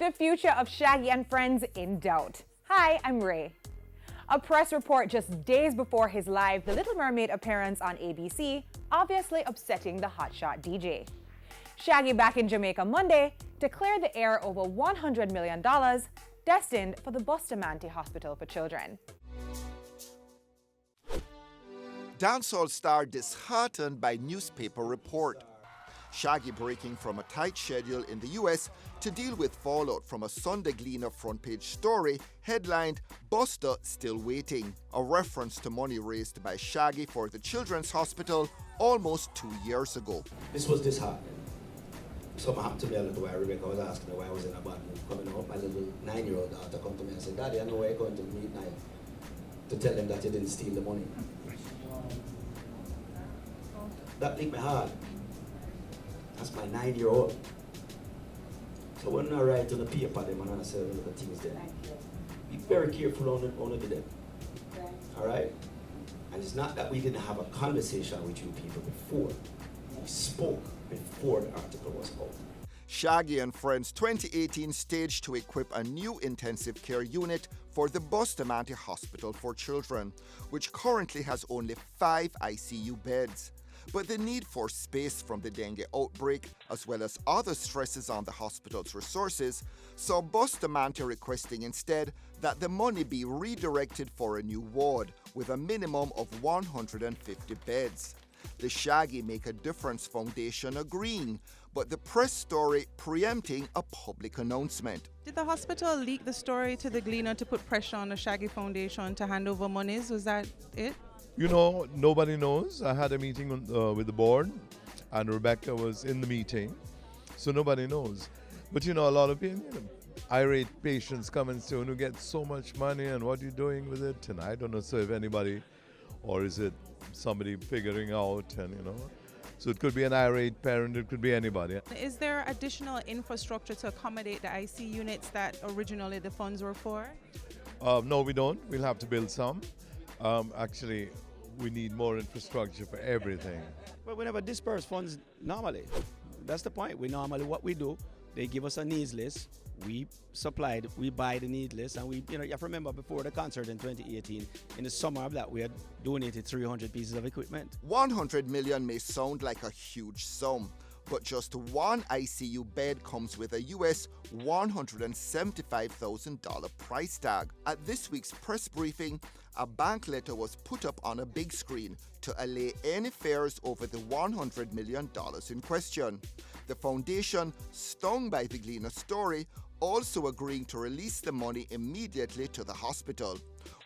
The future of Shaggy and Friends in doubt. Hi, I'm Ray. A press report just days before his live The Little Mermaid appearance on ABC, obviously upsetting the hotshot DJ. Shaggy back in Jamaica Monday to clear the air over $100 million destined for the Bustamante Hospital for Children. Dancehall star disheartened by newspaper report. Shaggy breaking from a tight schedule in the US to deal with fallout from a Sunday Gleaner front page story headlined "Buster Still Waiting," a reference to money raised by Shaggy for the Children's Hospital almost 2 years ago. This was disheartening. Something happened to me a little while. Rebecca was asking me why I was in a bad mood. Coming out, my little 9-year-old daughter come to me and said, "Daddy, I know where you're going to meet night to tell them that you didn't steal the money." That hit me hard. That's my 9-year-old. So when I write on the paper, them and I say little things there, be very careful on the them. All right? And it's not that we didn't have a conversation with you people before. We spoke before the article was out. Shaggy and Friends 2018 staged to equip a new intensive care unit for the Bustamante Hospital for Children, which currently has only 5 ICU beds. But the need for space from the dengue outbreak, as well as other stresses on the hospital's resources, saw Bustamante requesting instead that the money be redirected for a new ward with a minimum of 150 beds. The Shaggy Make a Difference Foundation agreeing, but the press story preempting a public announcement. Did the hospital leak the story to the Gleaner to put pressure on the Shaggy Foundation to hand over monies? Was that it? You know, nobody knows. I had a meeting with the board, and Rebecca was in the meeting, so nobody knows. But you know, a lot of irate patients come and say, "Oh, you get so much money, and what are you doing with it?" And I don't know, so if anybody, or is it somebody figuring out, and you know. So it could be an irate parent, it could be anybody. Is there additional infrastructure to accommodate the IC units that originally the funds were for? No, we don't. We'll have to build some. Actually, we need more infrastructure for everything. But we never disperse funds normally. That's the point. What we do, they give us a needs list. We buy the needs list, and you have to remember before the concert in 2018, in the summer of that, we had donated 300 pieces of equipment. 100 million may sound like a huge sum, but just one ICU bed comes with a US $175,000 price tag. At this week's press briefing, a bank letter was put up on a big screen to allay any fears over the $100 million in question. The foundation, stung by the Gleaner story, also agreeing to release the money immediately to the hospital,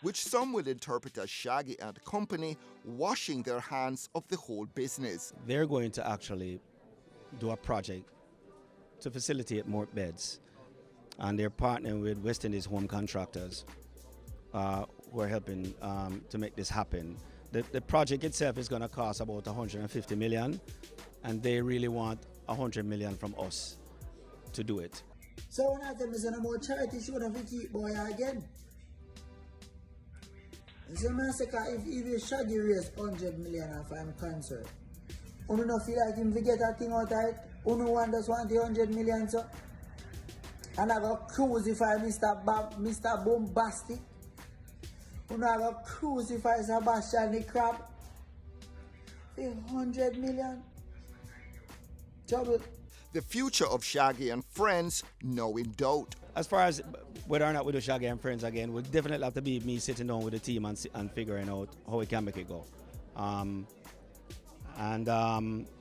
which some will interpret as Shaggy and company washing their hands of the whole business. They're going to actually do a project to facilitate more beds, and they're partnering with West Indies home contractors who are helping to make this happen. The project itself is going to cost about 150 million, and they really want 100 million from us to do it. So when I tell me no more charity should have keep boy again. So I say if Shaggy raise 100 million if I'm concerned, you don't feel like him to get a thing out of it? You don't want just want the 100 million, so? And I go crucify Mr. Bombastic. You know I go crucify Sebastian the Crab. The 100 million. Trouble. The future of Shaggy and Friends now in doubt. As far as whether or not we do Shaggy and Friends again, will definitely have to be me sitting down with the team and figuring out how we can make it go.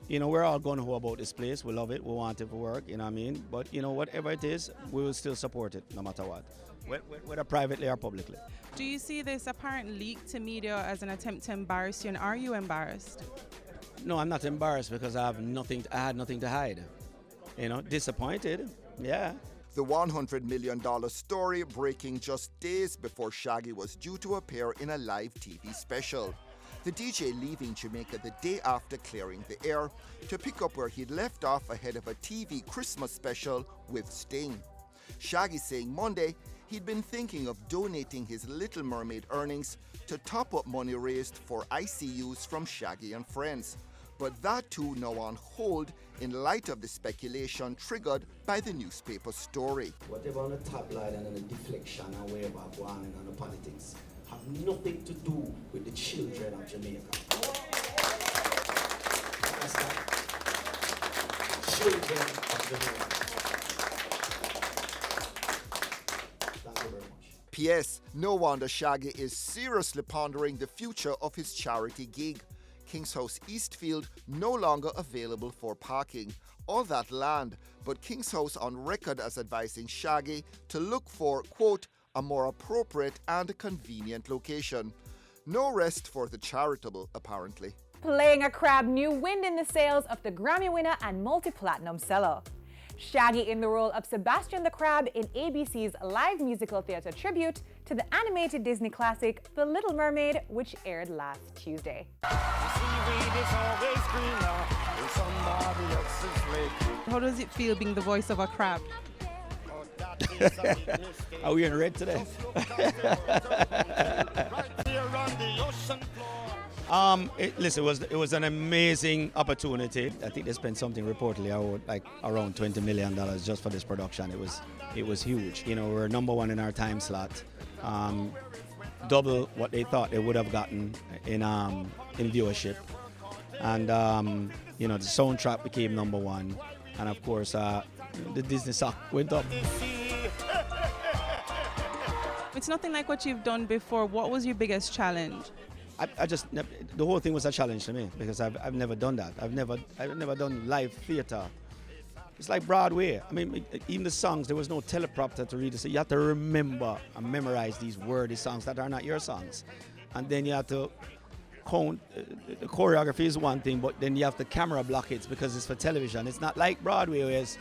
We're all going to know about this place. We love it. We want it to work, you know what I mean? But, whatever it is, we will still support it no matter what, whether privately or publicly. Do you see this apparent leak to media as an attempt to embarrass you, and are you embarrassed? No, I'm not embarrassed because I had nothing to hide. Disappointed, yeah. The $100 million story breaking just days before Shaggy was due to appear in a live TV special. The DJ leaving Jamaica the day after clearing the air to pick up where he'd left off ahead of a TV Christmas special with Sting. Shaggy saying Monday he'd been thinking of donating his Little Mermaid earnings to top up money raised for ICUs from Shaggy and Friends. but that too now on hold in light of the speculation triggered by the newspaper story. Whatever on the top line and on the deflection and wherever going on the politics have nothing to do with the children of Jamaica. That's that. Children of Jamaica. Thank you very much. P.S. No wonder Shaggy is seriously pondering the future of his charity gig. King's House Eastfield no longer available for parking. All that land, but King's House on record as advising Shaggy to look for, quote, a more appropriate and convenient location. No rest for the charitable, apparently. Playing a crab, new wind in the sails of the Grammy winner and multi-platinum seller. Shaggy in the role of Sebastian the Crab in ABC's live musical theater tribute to the animated Disney classic The Little Mermaid, which aired last Tuesday. How does it feel being the voice of a crab? Are we in red today? Listen, it was an amazing opportunity. I think they spent something reportedly around $20 million just for this production. It was huge. You know, we're number one in our time slot, double what they thought they would have gotten in viewership, and you know, the soundtrack became number one, and of course the Disney sock went up. It's nothing like what you've done before. What was your biggest challenge? The whole thing was a challenge to me because I've never done that. I've never done live theater. It's like Broadway. I mean, even the songs, there was no teleprompter to read it. So you have to remember and memorize these wordy songs that are not your songs. And then you have to count. The choreography is one thing, but then you have to camera block it because it's for television. It's not like Broadway where it's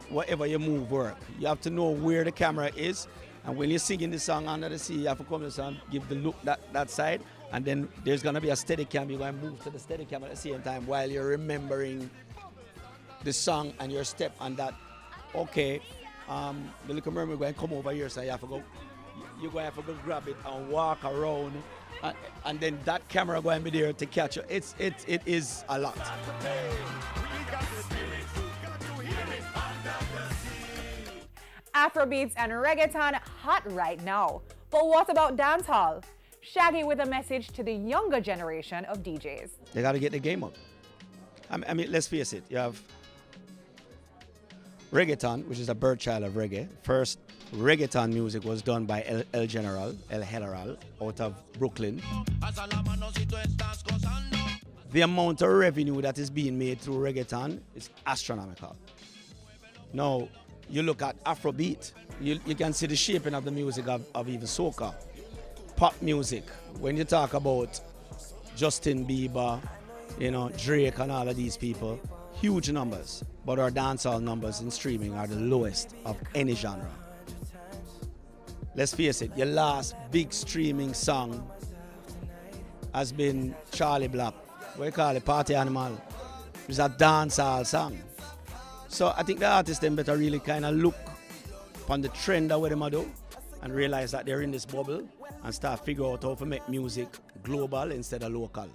whatever you move work. You have to know where the camera is. And when you're singing the song Under the Sea, you have to come to the song, give the look that side. And then there's going to be a steady cam. You're going to move to the steady cam at the same time while you're remembering the song and your step and that. Okay, the Little Mermaid going to come over here, so you're going to have to go grab it and walk around. And then that camera going to be there to catch you. It is a lot. Afrobeats and reggaeton hot right now. But what about dancehall? Shaggy with a message to the younger generation of DJs. They got to get the game up. I mean, let's face it. You have reggaeton, which is a bird child of reggae. First reggaeton music was done by El General out of Brooklyn. The amount of revenue that is being made through reggaeton is astronomical. Now, you look at Afrobeat, you can see the shaping of the music of even soca. Pop music, when you talk about Justin Bieber, you know, Drake and all of these people, huge numbers, but our dancehall numbers in streaming are the lowest of any genre. Let's face it, your last big streaming song has been Charlie Black, what do you call it, Party Animal. It's a dancehall song. So I think the artists then better really kind of look on the trend of what they do and realize that they're in this bubble and start figure out how to make music global instead of local.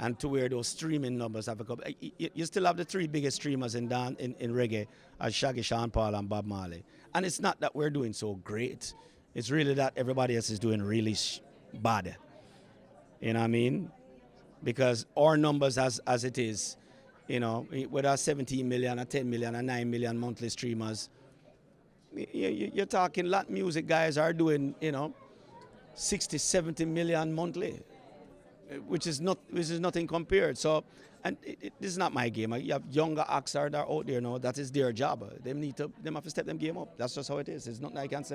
And to where those streaming numbers have come. You still have the three biggest streamers in reggae as Shaggy, Sean Paul and Bob Marley. And it's not that we're doing so great. It's really that everybody else is doing really bad. You know what I mean? Because our numbers as it is, you know, with our 17 million or 10 million or 9 million monthly streamers, you're talking Latin music guys are doing, you know, 60, 70 million monthly, which is nothing compared. So, and this is not my game. You have younger acts that are out there now. That is their job. They have to step them game up. That's just how it is. It's not like I can say.